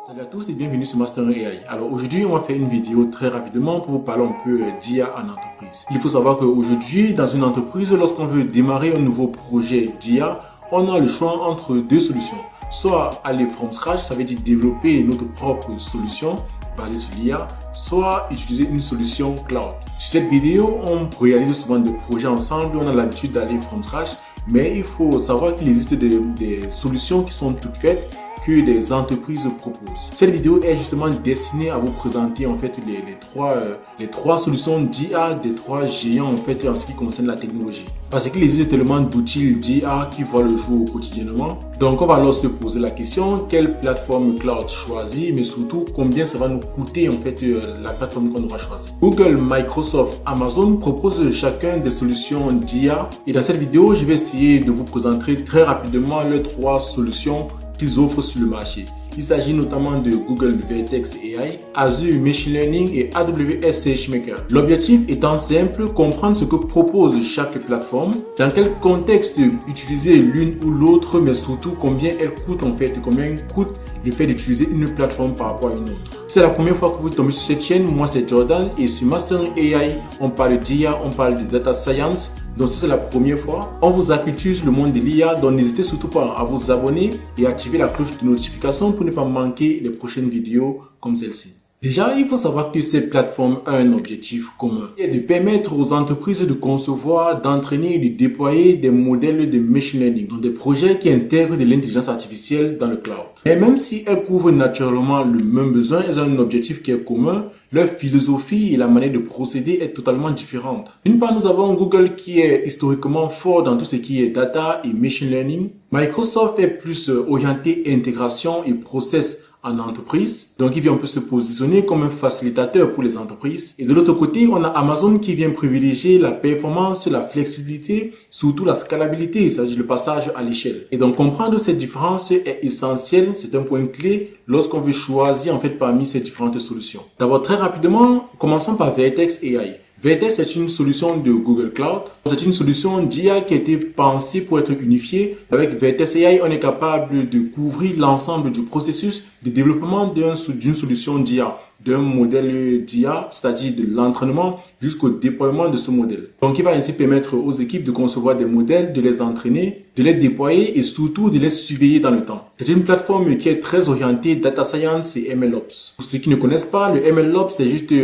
Salut à tous et bienvenue sur Master AI. Alors aujourd'hui, on va faire une vidéo très rapidement pour vous parler un peu d'IA en entreprise. Il faut savoir qu'aujourd'hui, dans une entreprise, lorsqu'on veut démarrer un nouveau projet d'IA, on a le choix entre deux solutions. Soit aller from scratch, ça veut dire développer notre propre solution basée sur l'IA, soit utiliser une solution cloud. Sur cette vidéo, on réalise souvent des projets ensemble, on a l'habitude d'aller from scratch, mais il faut savoir qu'il existe des solutions qui sont toutes faites que des entreprises proposent. Cette vidéo est justement destinée à vous présenter en fait les trois solutions d'IA des trois géants en fait en ce qui concerne la technologie. Parce qu'il existe tellement d'outils d'IA qui voient le jour quotidiennement. Donc on va alors se poser la question, quelle plateforme cloud choisir, mais surtout combien ça va nous coûter en fait la plateforme qu'on aura choisie. Google, Microsoft, Amazon proposent chacun des solutions d'IA et dans cette vidéo je vais essayer de vous présenter très rapidement les trois solutions qu'ils offrent sur le marché. Il s'agit notamment de Google Vertex AI, Azure Machine Learning et AWS SageMaker. L'objectif étant simple, comprendre ce que propose chaque plateforme, dans quel contexte utiliser l'une ou l'autre, mais surtout combien elle coûte en fait, combien coûte le fait d'utiliser une plateforme par rapport à une autre. C'est la première fois que vous tombez sur cette chaîne, moi c'est Jordan et sur Mastering AI, on parle d'IA, on parle de data science. Donc si c'est la première fois, on vous habitue sur le monde de l'IA, donc n'hésitez surtout pas à vous abonner et activer la cloche de notification pour ne pas manquer les prochaines vidéos comme celle-ci. Déjà, il faut savoir que ces plateformes ont un objectif commun, qui est de permettre aux entreprises de concevoir, d'entraîner et de déployer des modèles de machine learning, donc des projets qui intègrent de l'intelligence artificielle dans le cloud. Et même si elles couvrent naturellement le même besoin, elles ont un objectif qui est commun, leur philosophie et la manière de procéder est totalement différente. D'une part, nous avons Google qui est historiquement fort dans tout ce qui est data et machine learning. Microsoft est plus orienté intégration et process en entreprise. Donc, il vient un peu se positionner comme un facilitateur pour les entreprises. Et de l'autre côté, on a Amazon qui vient privilégier la performance, la flexibilité, surtout la scalabilité, c'est-à-dire le passage à l'échelle. Et donc, comprendre cette différence est essentiel, c'est un point clé lorsqu'on veut choisir en fait parmi ces différentes solutions. D'abord, très rapidement, commençons par Vertex AI. Vertex est une solution de Google Cloud. C'est une solution d'IA qui a été pensée pour être unifiée. Avec Vertex AI, on est capable de couvrir l'ensemble du processus de développement d'une solution d'IA, d'un modèle d'IA, c'est-à-dire de l'entraînement jusqu'au déploiement de ce modèle. Donc, il va ainsi permettre aux équipes de concevoir des modèles, de les entraîner, de les déployer et surtout de les surveiller dans le temps. C'est une plateforme qui est très orientée data science et MLOps. Pour ceux qui ne connaissent pas, le MLOps, c'est juste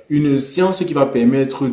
une science qui va permettre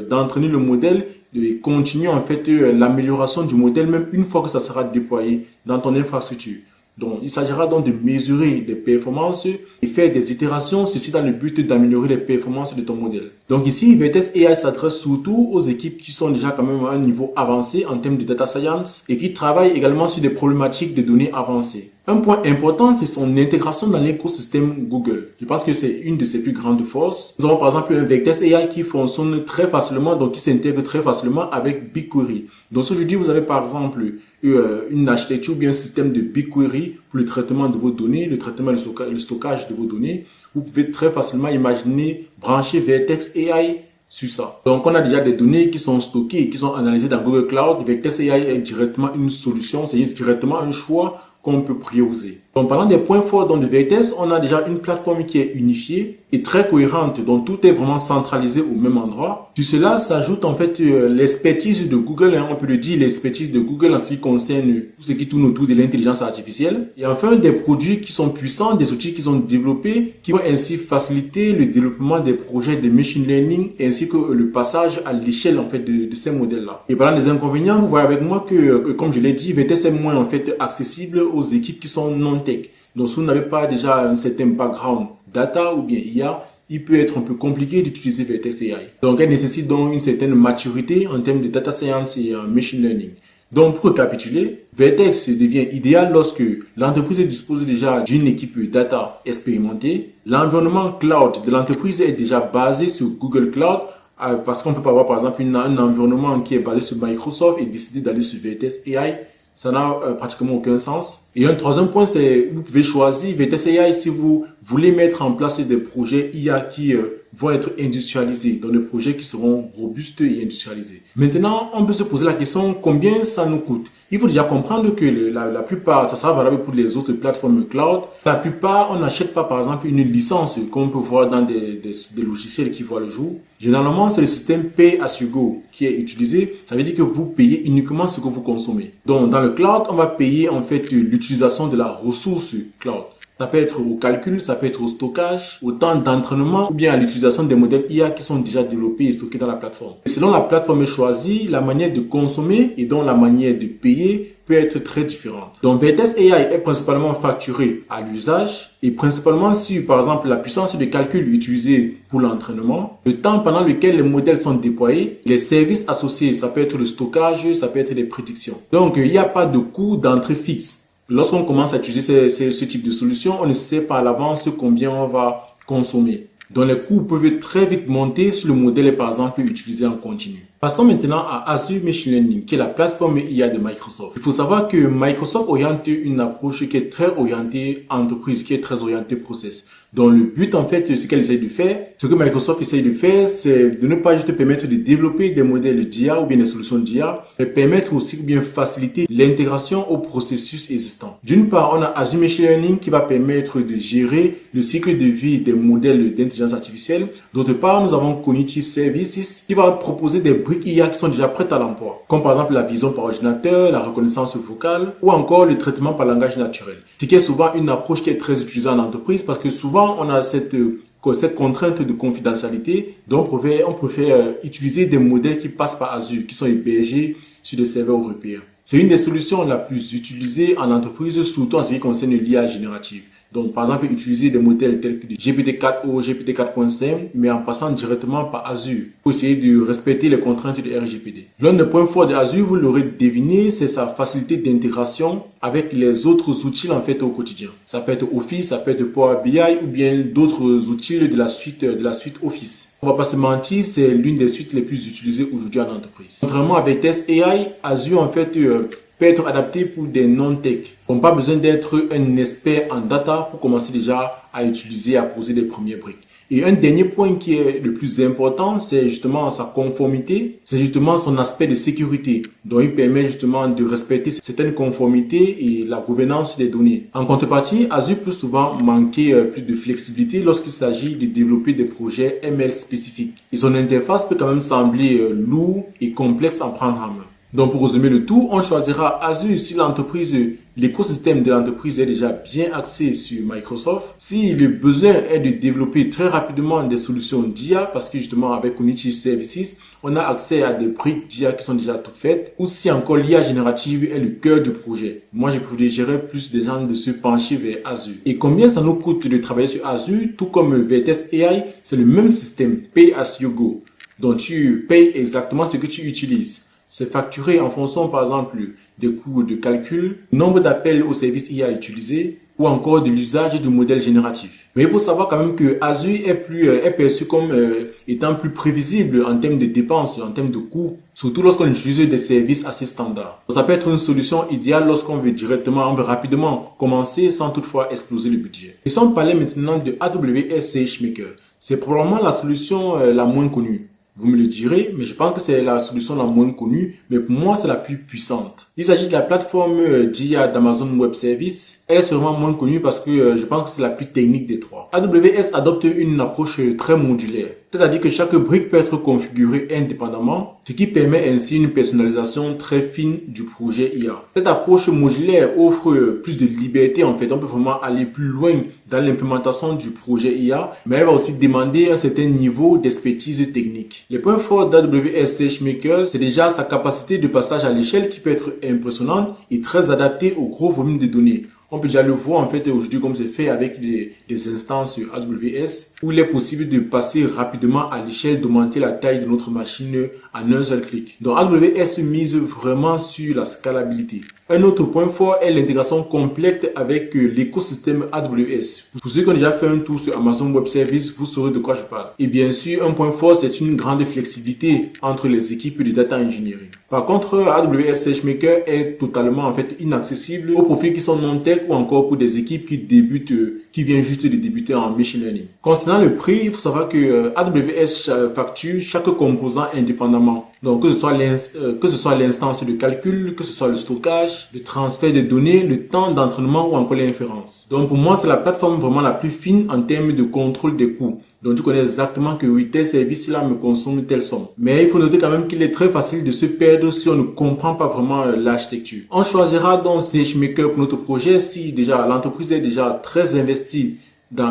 d'entraîner le modèle et continuer en fait l'amélioration du modèle même une fois que ça sera déployé dans ton infrastructure. Donc, il s'agira donc de mesurer les performances et faire des itérations, ceci dans le but d'améliorer les performances de ton modèle. Donc ici, Vertex AI s'adresse surtout aux équipes qui sont déjà quand même à un niveau avancé en termes de data science et qui travaillent également sur des problématiques de données avancées. Un point important, c'est son intégration dans l'écosystème Google. Je pense que c'est une de ses plus grandes forces. Nous avons par exemple un Vertex AI qui fonctionne très facilement, donc qui s'intègre très facilement avec BigQuery. Donc aujourd'hui, vous avez par exemple une architecture ou bien un système de BigQuery pour le traitement de vos données, le traitement et le stockage de vos données. Vous pouvez très facilement imaginer brancher Vertex AI sur ça. Donc, on a déjà des données qui sont stockées, qui sont analysées dans Google Cloud. Vertex AI est directement une solution, c'est directement un choix qu'on peut prioriser. Donc, parlant des points forts de Vertex, on a déjà une plateforme qui est unifiée et très cohérente, dont tout est vraiment centralisé au même endroit. Sur cela s'ajoute en fait l'expertise de Google, on peut le dire, l'expertise de Google en ce qui concerne tout ce qui tourne autour de l'intelligence artificielle. Et enfin, des produits qui sont puissants, des outils qu'ils ont développés, qui vont ainsi faciliter le développement des projets de machine learning ainsi que le passage à l'échelle en fait de ces modèles-là. Et parlant des inconvénients, vous voyez avec moi que comme je l'ai dit, Vertex est moins en fait accessible aux équipes qui sont non tech. Donc, si vous n'avez pas déjà un certain background data ou bien IA, il peut être un peu compliqué d'utiliser Vertex AI. Donc, elle nécessite donc une certaine maturité en termes de data science et machine learning. Donc, pour récapituler, Vertex devient idéal lorsque l'entreprise dispose déjà d'une équipe data expérimentée. L'environnement cloud de l'entreprise est déjà basé sur Google Cloud parce qu'on peut pas avoir par exemple un environnement qui est basé sur Microsoft et décider d'aller sur Vertex AI. Ça n'a pratiquement aucun sens. Et un troisième point, c'est vous pouvez choisir Vertex AI si vous voulez mettre en place des projets IA qui vont être industrialisés, dans des projets qui seront robustes et industrialisés. Maintenant, on peut se poser la question combien ça nous coûte. Il faut déjà comprendre que la plupart, ça sera valable pour les autres plateformes cloud. La plupart, on n'achète pas par exemple une licence qu'on peut voir dans des logiciels qui voient le jour. Généralement, c'est le système Pay as you go qui est utilisé. Ça veut dire que vous payez uniquement ce que vous consommez. Donc, dans le cloud, on va payer en fait l'utilisation de la ressource cloud. Ça peut être au calcul, ça peut être au stockage, au temps d'entraînement ou bien à l'utilisation des modèles IA qui sont déjà développés et stockés dans la plateforme. Et selon la plateforme choisie, la manière de consommer et donc la manière de payer peut être très différente. Donc Vertex AI est principalement facturé à l'usage et principalement sur par exemple la puissance de calcul utilisée pour l'entraînement, le temps pendant lequel les modèles sont déployés, les services associés, ça peut être le stockage, ça peut être les prédictions. Donc il n'y a pas de coût d'entrée fixe. Lorsqu'on commence à utiliser ce type de solution, on ne sait pas à l'avance combien on va consommer. Donc les coûts peuvent très vite monter si le modèle est par exemple utilisé en continu. Passons maintenant à Azure Machine Learning, qui est la plateforme IA de Microsoft. Il faut savoir que Microsoft oriente une approche qui est très orientée entreprise, qui est très orientée process. Donc le but en fait, ce qu'elle essaie de faire, ce que Microsoft essaie de faire, c'est de ne pas juste permettre de développer des modèles d'IA ou bien des solutions d'IA, mais permettre aussi ou bien faciliter l'intégration au processus existant. D'une part, on a Azure Machine Learning qui va permettre de gérer le cycle de vie des modèles d'intelligence artificielle. D'autre part, nous avons Cognitive Services qui va proposer des briques IA qui sont déjà prêtes à l'emploi, comme par exemple la vision par ordinateur, la reconnaissance vocale ou encore le traitement par langage naturel. Ce qui est souvent une approche qui est très utilisée en entreprise parce que souvent on a cette contrainte de confidentialité, donc on préfère utiliser des modèles qui passent par Azure, qui sont hébergés sur des serveurs européens. C'est une des solutions la plus utilisée en entreprise, surtout en ce qui concerne l'IA générative. Donc, par exemple, utiliser des modèles tels que GPT-4 ou GPT-4.5, mais en passant directement par Azure pour essayer de respecter les contraintes de RGPD. L'un des points forts de Azure, vous l'aurez deviné, c'est sa facilité d'intégration avec les autres outils en fait au quotidien. Ça peut être Office, ça peut être Power BI ou bien d'autres outils de la suite Office. On va pas se mentir, c'est l'une des suites les plus utilisées aujourd'hui en entreprise. Contrairement à Vertex AI, Azure en fait peut être adapté pour des non-tech. On n'a pas besoin d'être un expert en data pour commencer déjà à utiliser, à poser des premières briques. Et un dernier point qui est le plus important, c'est justement sa conformité, c'est justement son aspect de sécurité. Donc il permet justement de respecter certaines conformités et la gouvernance des données. En contrepartie, Azure peut souvent manquer plus de flexibilité lorsqu'il s'agit de développer des projets ML spécifiques. Et son interface peut quand même sembler lourd et complexe à prendre en main. Donc, pour résumer le tout, on choisira Azure si l'écosystème de l'entreprise est déjà bien axé sur Microsoft. Si le besoin est de développer très rapidement des solutions d'IA, parce que justement avec Cognitive Services, on a accès à des briques d'IA qui sont déjà toutes faites. Ou si encore l'IA générative est le cœur du projet. Moi, je privilégierais plus des gens de se pencher vers Azure. Et combien ça nous coûte de travailler sur Azure, tout comme Vertex AI, c'est le même système, Pay as you go. Donc, tu payes exactement ce que tu utilises. C'est facturé en fonction, par exemple, des coûts de calcul, nombre d'appels au service IA utilisés ou encore de l'usage du modèle génératif. Mais il faut savoir quand même que Azure est perçu comme étant plus prévisible en termes de dépenses, en termes de coûts, surtout lorsqu'on utilise des services assez standards. Ça peut être une solution idéale lorsqu'on veut rapidement commencer sans toutefois exploser le budget. Et si on parlait maintenant de AWS SageMaker, c'est probablement la solution la moins connue. Vous me le direz, mais je pense que c'est la solution la moins connue, mais pour moi, c'est la plus puissante. Il s'agit de la plateforme d'IA d'Amazon Web Services. Elle est sûrement moins connue parce que je pense que c'est la plus technique des trois. AWS adopte une approche très modulaire. C'est-à-dire que chaque brique peut être configurée indépendamment, ce qui permet ainsi une personnalisation très fine du projet IA. Cette approche modulaire offre plus de liberté en fait. On peut vraiment aller plus loin dans l'implémentation du projet IA, mais elle va aussi demander un certain niveau d'expertise technique. Les points forts d'AWS SageMaker, c'est déjà sa capacité de passage à l'échelle qui peut être impressionnante et très adaptée au gros volume de données. On peut déjà le voir en fait aujourd'hui comme c'est fait avec des instances sur AWS où il est possible de passer rapidement à l'échelle, d'augmenter la taille de notre machine en un seul clic. Donc AWS mise vraiment sur la scalabilité. Un autre point fort est l'intégration complète avec l'écosystème AWS. Pour ceux qui ont déjà fait un tour sur Amazon Web Services, vous saurez de quoi je parle. Et bien sûr, un point fort, c'est une grande flexibilité entre les équipes de data engineering. Par contre, AWS SageMaker est totalement en fait inaccessible aux profils qui sont non tech ou encore pour des équipes qui débutent, qui viennent juste de débuter en machine learning. Concernant le prix, il faut savoir que AWS facture chaque composant indépendamment. Donc, que ce soit l'instance de calcul, que ce soit le stockage, le transfert de données, le temps d'entraînement ou encore l'inférence. Donc, pour moi, c'est la plateforme vraiment la plus fine en termes de contrôle des coûts. Donc, tu connais exactement que oui, tel service-là me consomme telle somme. Mais il faut noter quand même qu'il est très facile de se perdre si on ne comprend pas vraiment l'architecture. On choisira donc SageMaker pour notre projet si déjà l'entreprise est déjà très investie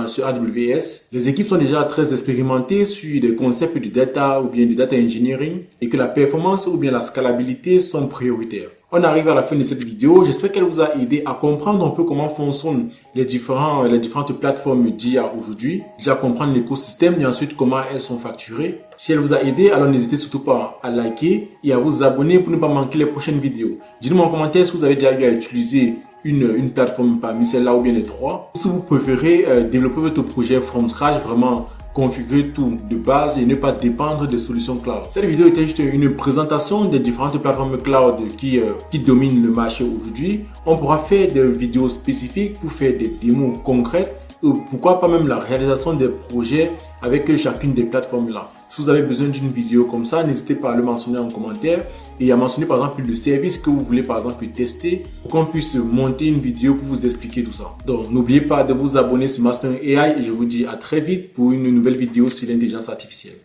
sur AWS. Les équipes sont déjà très expérimentées sur des concepts de data ou bien de data engineering et que la performance ou bien la scalabilité sont prioritaires. On arrive à la fin de cette vidéo. J'espère qu'elle vous a aidé à comprendre un peu comment fonctionnent les différentes plateformes d'IA aujourd'hui. Déjà comprendre l'écosystème et ensuite comment elles sont facturées. Si elle vous a aidé, alors n'hésitez surtout pas à liker et à vous abonner pour ne pas manquer les prochaines vidéos. Dites-moi en commentaire si vous avez déjà eu à utiliser une plateforme parmi celles-là ou bien les trois. Si vous préférez développer votre projet from scratch, vraiment configurer tout de base et ne pas dépendre des solutions cloud. Cette vidéo était juste une présentation des différentes plateformes cloud qui dominent le marché aujourd'hui. On pourra faire des vidéos spécifiques pour faire des démos concrètes ou pourquoi pas même la réalisation des projets avec chacune des plateformes là. Si vous avez besoin d'une vidéo comme ça, n'hésitez pas à le mentionner en commentaire et à mentionner par exemple le service que vous voulez par exemple tester pour qu'on puisse monter une vidéo pour vous expliquer tout ça. Donc n'oubliez pas de vous abonner sur Master AI et je vous dis à très vite pour une nouvelle vidéo sur l'intelligence artificielle.